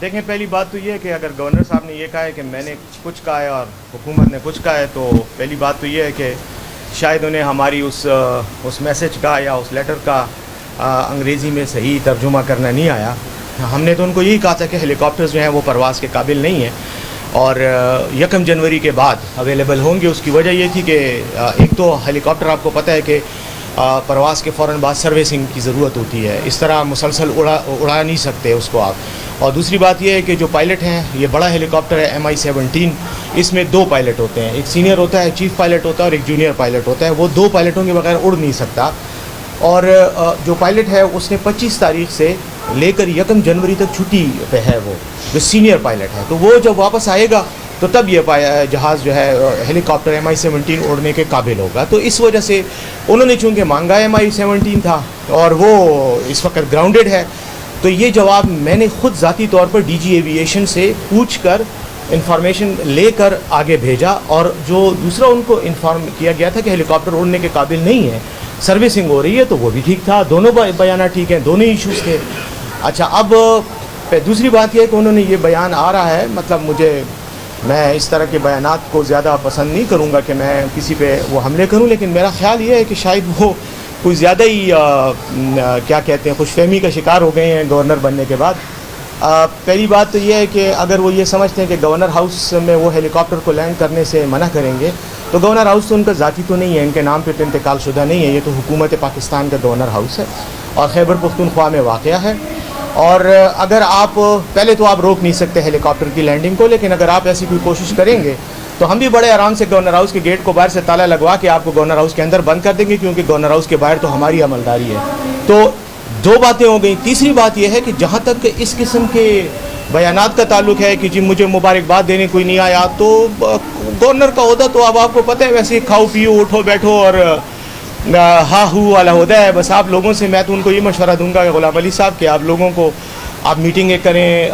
دیکھیں پہلی بات تو یہ ہے کہ اگر گورنر صاحب نے یہ کہا ہے کہ میں نے کچھ کہا ہے اور حکومت نے کچھ کہا ہے، تو پہلی بات تو یہ ہے کہ شاید انہیں ہماری اس میسج کا یا اس لیٹر کا انگریزی میں صحیح ترجمہ کرنا نہیں آیا۔ ہم نے تو ان کو یہی کہا تھا کہ ہیلی کاپٹرز جو ہیں وہ پرواز کے قابل نہیں ہیں اور 1 جنوری کے بعد اویلیبل ہوں گے۔ اس کی وجہ یہ تھی کہ ایک تو ہیلی کاپٹر آپ کو پتہ ہے کہ پرواز کے فوراً بعد سروسنگ کی ضرورت ہوتی ہے، اس طرح مسلسل اڑا نہیں سکتے اس کو آپ۔ اور دوسری بات یہ ہے کہ جو پائلٹ ہیں، یہ بڑا ہیلی کاپٹر ہے MI-17، اس میں 2 پائلٹ ہوتے ہیں، ایک سینئر ہوتا ہے چیف پائلٹ ہوتا ہے اور ایک جونیئر پائلٹ ہوتا ہے، وہ 2 پائلٹوں کے بغیر اڑ نہیں سکتا۔ اور جو پائلٹ ہے اس نے 25 تاریخ سے لے کر 1 جنوری تک چھٹی پہ ہے، وہ جو سینئر پائلٹ ہے، تو وہ جب واپس آئے گا تو تب یہ جہاز جو ہے ہیلی کاپٹر MI-17 اڑنے کے قابل ہوگا۔ تو اس وجہ سے انہوں نے چونکہ مانگا MI-17 تھا اور وہ اس وقت گراؤنڈڈ ہے، تو یہ جواب میں نے خود ذاتی طور پر DG ایویشن سے پوچھ کر انفارمیشن لے کر آگے بھیجا، اور جو دوسرا ان کو انفارم کیا گیا تھا کہ ہیلی کاپٹر اڑنے کے قابل نہیں ہے، سروسنگ ہو رہی ہے، تو وہ بھی ٹھیک تھا، دونوں بیانات ٹھیک ہیں، دونوں ایشوز تھے۔ اچھا، اب دوسری بات یہ ہے کہ انہوں نے یہ بیان آ رہا ہے، مطلب میں اس طرح کے بیانات کو زیادہ پسند نہیں کروں گا کہ میں کسی پہ وہ حملے کروں، لیکن میرا خیال یہ ہے کہ شاید وہ کوئی زیادہ ہی کیا کہتے ہیں خوش فہمی کا شکار ہو گئے ہیں گورنر بننے کے بعد۔ پہلی بات تو یہ ہے کہ اگر وہ یہ سمجھتے ہیں کہ گورنر ہاؤس میں وہ ہیلی کاپٹر کو لینڈ کرنے سے منع کریں گے، تو گورنر ہاؤس تو ان کا ذاتی تو نہیں ہے، ان کے نام پہ تو انتقال شدہ نہیں ہے، یہ تو حکومت پاکستان کا گورنر ہاؤس ہے اور خیبر پختونخوا میں واقع ہے۔ اور اگر آپ پہلے تو آپ روک نہیں سکتے ہیلی کاپٹر کی لینڈنگ کو، لیکن اگر آپ ایسی کوئی کوشش کریں گے تو ہم بھی بڑے آرام سے گورنر ہاؤس کے گیٹ کو باہر سے تالا لگوا کے آپ کو گورنر ہاؤس کے اندر بند کر دیں گے، کیونکہ گورنر ہاؤس کے باہر تو ہماری عملداری ہے۔ تو 2 باتیں ہو گئیں۔ تیسری بات یہ ہے کہ جہاں تک اس قسم کے بیانات کا تعلق ہے کہ جی مجھے مبارکباد دینے کوئی نہیں آیا، تو گورنر کا عہدہ تو اب آپ کو پتہ ہے ویسے کھاؤ پیو اٹھو بیٹھو اور ہاں ہو والا عہدہ ہے۔ بس آپ لوگوں سے میں تو ان کو یہ مشورہ دوں گا کہ غلام علی صاحب کہ آپ لوگوں کو آپ میٹنگیں کریں،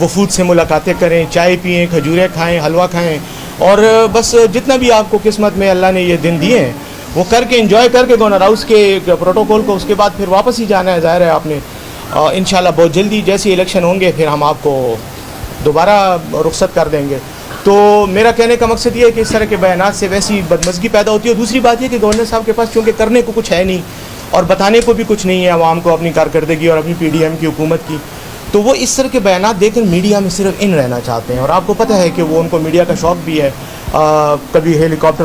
وفود سے ملاقاتیں کریں، چائے پئیں، کھجوریں کھائیں، حلوہ کھائیں، اور بس جتنا بھی آپ کو قسمت میں اللہ نے یہ دن دیے ہیں وہ کر کے انجوائے کر کے گورنر ہاؤس کے پروٹوکول کو اس کے بعد پھر واپس ہی جانا ہے۔ ظاہر ہے آپ نے انشاءاللہ بہت جلدی جیسے الیکشن ہوں گے پھر ہم آپ کو دوبارہ رخصت کر دیں گے۔ تو میرا کہنے کا مقصد یہ ہے کہ اس طرح کے بیانات سے ویسی بدمزگی پیدا ہوتی ہے۔ اور دوسری بات یہ کہ گورنر صاحب کے پاس چونکہ کرنے کو کچھ ہے نہیں اور بتانے کو بھی کچھ نہیں ہے عوام کو اپنی کارکردگی اور اپنی PDM کی حکومت کی، تو وہ اس طرح کے بیانات دے کر میڈیا میں صرف ان رہنا چاہتے ہیں، اور آپ کو پتہ ہے کہ وہ ان کو میڈیا کا شوق بھی ہے۔ کبھی ہیلی کاپٹر